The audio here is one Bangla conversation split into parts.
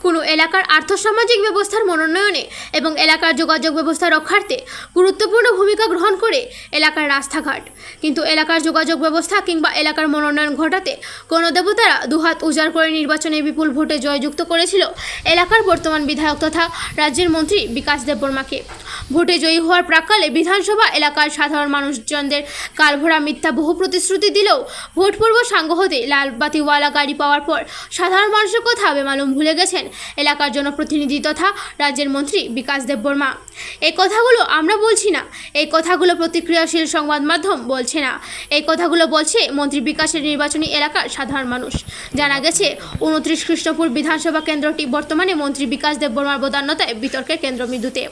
কোনো এলাকার আর্থসামাজিক ব্যবস্থার মনোন্নয়নে এবং এলাকার যোগাযোগ ব্যবস্থা রক্ষার্থে গুরুত্বপূর্ণ ভূমিকা গ্রহণ করে এলাকার রাস্তাঘাট। কিন্তু এলাকার যোগাযোগ ব্যবস্থা কিংবা এলাকার মনোন্নয়ন ঘটাতে গণদেবতারা দুহাত উজাড় করে নির্বাচনে বিপুল ভোটে জয়যুক্ত করেছিল এলাকার বর্তমান বিধায়ক তথা রাজ্যের মন্ত্রী বিকাশ দেববর্মাকে। ভোটে জয়ী হওয়ার প্রাক্কালে বিধানসভা এলাকার সাধারণ মানুষজনদের কালভরা মিথ্যা বহু প্রতিশ্রুতি দিলেও ভোট পূর্ব সাঙ্গ হতে লাল বাতিওয়ালা গাড়ি পাওয়ার পর সাধারণ মানুষের কথা বেমালুম ভুলে গেছেন এলাকার জনপ্রতিনিধি তথা রাজ্যের মন্ত্রী বিকাশ দেববর্মা। এই কথাগুলো আমরা বলছি না, এই কথাগুলো প্রতিক্রিয়াশীল সংবাদ মাধ্যম বলছে না, এই কথাগুলো বলছে মন্ত্রী বিকাশের নির্বাচনী এলাকার সাধারণ মানুষ। জানা গেছে 29 কৃষ্ণপুর বিধানসভা কেন্দ্রটি বর্তমানে মন্ত্রী বিকাশ দেববর্মার বদান্যতায় বিতর্কের কেন্দ্রবিন্দুতে।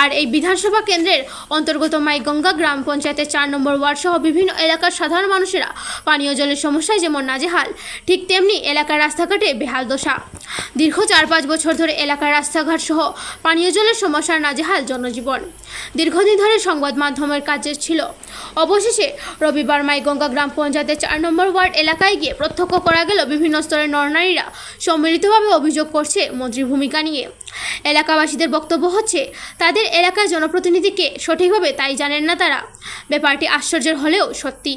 আর এই বিধানসভা কেন্দ্রের অন্তর্গত মাইগঙ্গা গ্রাম পঞ্চায়েতের 4 নম্বর ওয়ার্ড সহ বিভিন্ন এলাকার সাধারণ মানুষেরা পানীয় জলের সমস্যায় যেমন নাজেহাল, ঠিক তেমনি এলাকার রাস্তাঘাটে বেহাল দশা। দীর্ঘ 4-5 বছর ধরে এলাকার রাস্তাঘাট সহ পানীয় জলের সমস্যার নাজেহাল জনজীবন। দীর্ঘদিন ধরে সংবাদ মাধ্যমের কাজে ছিল। অবশেষে রবিবার মাইগঙ্গা গ্রাম পঞ্চায়েতের 4 নম্বর ওয়ার্ড এলাকায় গিয়ে প্রত্যক্ষ করা গেল বিভিন্ন স্তরের নরনারীরা সম্মিলিতভাবে অভিযোগ করছে মন্ত্রীর ভূমিকা নিয়ে। এলাকাবাসীদের বক্তব্য হচ্ছে তাদের এলাকার জনপ্রতিনিধিকে সঠিকভাবে তাই জানেন না তারা। ব্যাপারটি আশ্চর্যের হলেও সত্যি।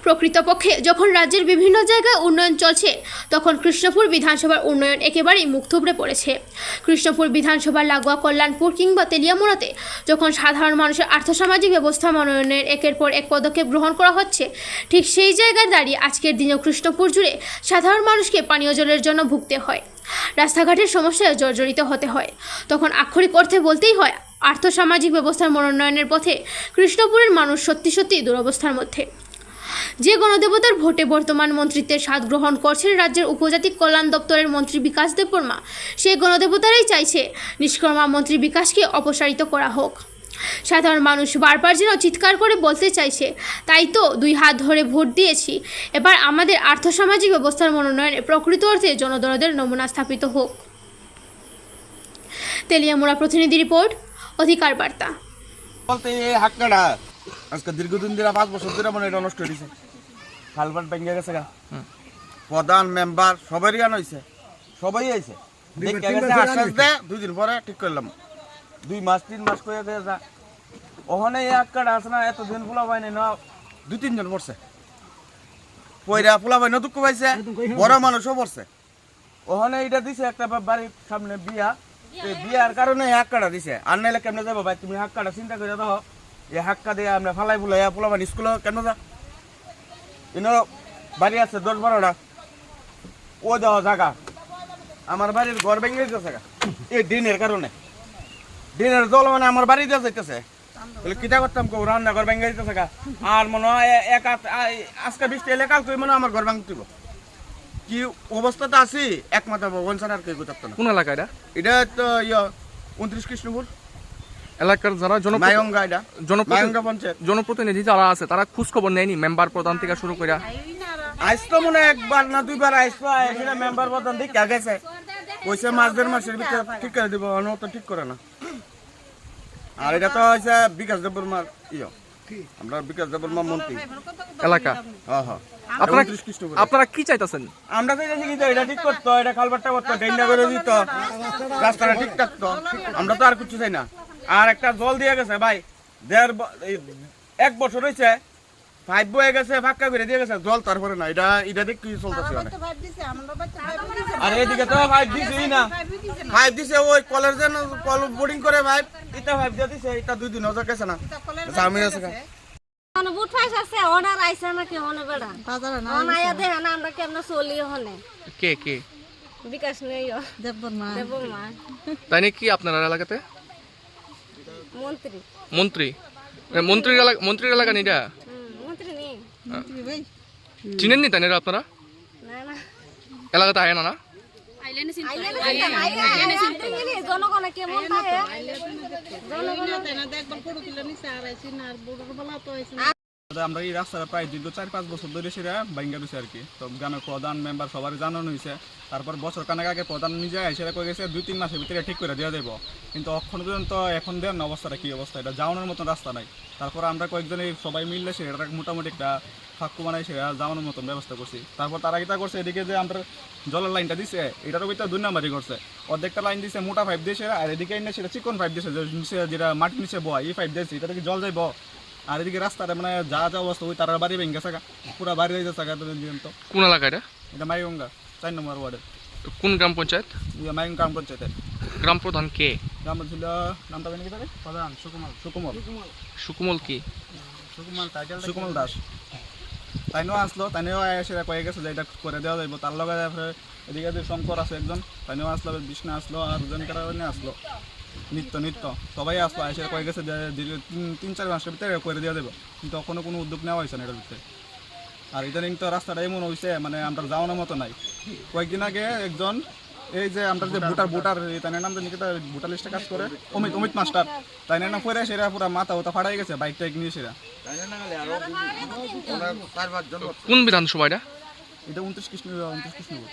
প্রকৃতপক্ষে যখন রাজ্যের বিভিন্ন জায়গায় উন্নয়ন চলছে তখন কৃষ্ণপুর বিধানসভার উন্নয়ন একেবারেই মুখ থুবড়ে পড়েছে। কৃষ্ণপুর বিধানসভার লাগোয়া কল্যাণপুর কিংবা তেলিয়ামুড়াতে যখন সাধারণ মানুষের আর্থসামাজিক ব্যবস্থা মনোনয়নের একের পর এক পদক্ষেপ গ্রহণ করা হচ্ছে, ঠিক সেই জায়গায় দাঁড়িয়ে আজকের দিনেও কৃষ্ণপুর জুড়ে সাধারণ মানুষকে পানীয় জলের জন্য ভুগতে হয়, রাস্তাঘাটের সমস্যায় জর্জরিত হতে হয়। তখন আক্ষরিক অর্থে বলতেই হয় আর্থসামাজিক ব্যবস্থার মনোনয়নের পথে কৃষ্ণপুরের মানুষ সত্যি সত্যি দুরবস্থার মধ্যে। যে গণদেবতার ভোটে বর্তমান মন্ত্রিত্বের স্বাদ গ্রহণ করছেন রাজ্যের উপজাতি কল্যাণ দপ্তরের মন্ত্রী বিকাশ দেববর্মা, সেই গণদেবতারাই চাইছে নিষ্কর্মা মন্ত্রী বিকাশকে অপসারিত করা হোক। সাধারণ মানুষ বারবার যেন চিৎকার করে বলতে চাইছে, তাই তো 2 হাত ধরে ভোট দিয়েছি, এবার আমাদের আর্থসামাজিক ব্যবস্থার মনোনয়নে প্রকৃত অর্থে জনদরদের নমুনা স্থাপিত হোক। তেলিয়ামুড়া প্রতিনিধি রিপোর্ট, অধিকার বার্তা। বলতে এই হাক্কাটা আজকে দীর্ঘদিন ধরে 5 বছর ধরে মনে এটা নষ্ট হয়েছে, খালবাট ভেঙে গেছে গা, প্রধান মেম্বার সবারই গান হয়েছে, সবাই আইছে আশ্বাস দেয় 2 দিন পরে ঠিক করলাম, 2 মাস 3 মাস করে দেয় যা। ওখানে এই হাক্কাটা আছে না, এতদিন পোলা পায়নি না, 2-3 জন পড়ছে, পয়রা পোলা পাই না দুঃখ পাইছে, বড় মানুষও পড়ছে। ওখানে এটা দিছে একটা বাড়ির সামনে বিয়া, এই বিয়ার কারণে হাক্কাটা দিছে। আর নাইলে কেমনে যাবো ভাই, তুমি হাক্কাটা চিন্তা করে দেখো, এই হাক্কা দিয়ে আমরা ফালাই ফুলাই পোলাবান স্কুলে কেন যা, ইনো বাড়ি আছে 10-12টা, ও দেওয়া জায়গা আমার বাড়ির ঘর ভেঙে দিতেছে এই দিনের কারণে, দিনের জল মানে আমার বাড়ি দিয়ে যাইতেছে, কিটা করতাম কেউ রান্নাঘর ভেঙে দিতেছে গা। আর মনে হয় আজকে বৃষ্টি এলে কাল তুই মনে হয় আমার ঘর ভাঙতে দিব, কি অবস্থাতে আছি একমাত্র ভগবান ছাড়া আর কেউ করতে না। কোন এলাকা এটা? এটা তো 29 কৃষ্ণপুর এলাকার যারা জনপ্রতিনিধি যারা আছে তারা খোঁজ খবর নেয়নি, মেম্বার প্রধান থেকে শুরু করে আসতো মনে 1বার না 2বার আসতো, এখানে মেম্বার প্রধান ঠিক গেছে, কইছে মাসের ভিতরে ঠিক করে দিব, তো ঠিক করে না। আর এটা তো হয়েছে বিকাশ দেববর্মার আমরা বিকাশ দেববর্মা মন্ত্রী এলাকা। আপনারা কি চাইতেছেন? আমরা চাইতেছি কি এটা ঠিক করতো, এটা খালবাটটা করতো, ডেন্ডা করে দিত, রাস্তাটা ঠিক থাকতো, আমরা তো আর কিছু চাই না। আর একটা জল দিয়ে গেছে ভাই, 1 বছর হয়েছে, 5 বয়ে গেছে, ফাঁকা করে দিয়ে গেছে জল, তারপরে না এটা দেখ কি চলতেছে। আর এদিকে তো 5 দিছেই না, 5 দিছে ওই কলের যেন কল বোর্ডিং করে ভাই, এটা 5 দিয়ে দিছে, এটা 2 দিন হয়ে গেছে না, জামি আছে বুট ফাইস আছে ওনার আইছে না কি ওনে বেড়া বাজারে না ওনায়া দে না আমরা কেমনে চলি ওখানে কে বিকাশ নেই দেববর্মা তাই নাকি আপনার এলাকাতে মন্ত্রীর এলাকা নেই? মন্ত্রী নেই চিনেননি তাই না আপনারা? না এলাকাতে আয় না জনগণ কেমন থাকে আমরা এই রাস্তাটা প্রায় দীর্ঘ 4-5 বছর ধরে সেটা ভাঙ্গা দিছে আর কি। তো গ্রামের প্রধান মেম্বার সবার জানানো হয়েছে। তারপর বছর কানেক আগে প্রধান নিজে সেটা কয়ে গেছে 2-3 মাসের ভিতরে ঠিক করে দেওয়া দেবো, কিন্তু অক্ষণ পর্যন্ত এখন দেন না। অবস্থাটা কী অবস্থা, এটা যাওয়ানোর মতন রাস্তা নাই। তারপর আমরা কয়েকজনে সবাই মিললে সেটা মোটামুটি একটা ফাঁকু বানাই সেটা যাওয়ানোর মতন ব্যবস্থা করছি। তারপর তারা এটা করছে, এদিকে যে আমরা জলের লাইনটা দিছে এটারও ভিতরে 2 নাম্বারই করছে। অর্ধেকটা লাইন দিছে মোটা পাইপ দিয়েছে, আর এদিকে এনে সেটা চিকন পাইপ দিয়েছে, যেটা মাটির নিচে বয় এই পাইপ দিয়েছে, এটা থেকে জল যাইব। আর এদিকে রাস্তাটা মানে যা যা অবস্থা ওই তারা বাড়ি ভেঙে গেছে, পুরা বাড়ি হয়ে যাচ্ছে। কোন এলাকা এটা? এটা মাইগঙ্গা 4 নম্বর ওয়ার্ডের কোন গ্রাম পঞ্চায়েত? মাইগঙ্গা গ্রাম পঞ্চায়েতের। গ্রাম প্রধান কে? গ্রাম ছিল নামটা জানি কি তাকে? প্রধান সুকুমল সুকুমল কি? সুকুমল দাস। তাইনও আসলো, তাইনও সেটা কয়ে গেছে যে এটা করে দেওয়া যাইব। তার লগে এদিকে যে শঙ্কর আছে একজন, তাইনও আসলো, বিষ্ণু আসলো, আর জন কারণে আসলো, নিত্য সবাই আসলো। এসে কয়ে গেছে যে 3-4 মাসের ভিতরে করে দেওয়া যাবে, কিন্তু এখনো কোনো উদ্যোগ নেওয়া হয়েছে না এটার ভিতরে। আর ইদানিং তো রাস্তাটা এমন হয়েছে মানে আমরা যাওয়ানোর মতো নাই। কয়েকদিন আগে একজন এই যে আমরা যে ভোটার তাই নাম জানি ভোটার লিস্টে কাজ করে অমিত মাস্টার, তাই না পরে সেরা পুরো মাথা ওটা ফাড়াই গেছে বাইক টাইক নিয়ে সেরা। কোন বিধানসভা এটা? এটা 29 কৃষ্ণনগর।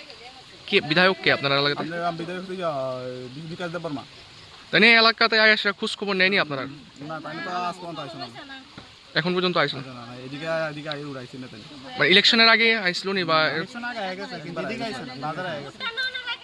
কে বিধায়ক কে আপনার এলাকাতে? আমরা বিধায়ক বিকাশ দেব বর্মা। তাই এই এলাকাতে আগে খোঁজ খবর নেয়নি আপনারা? না তাই তো আজ পর্যন্ত আইসো না, এখন পর্যন্ত আইসেন? এদিকে আই উড়াইছি না তাই। মানে ইলেকশনের আগে আইসলো নি বা ইলেকশন আগে গেছে, কিন্তু এদিকে আইসো না, বাজারে গেছে।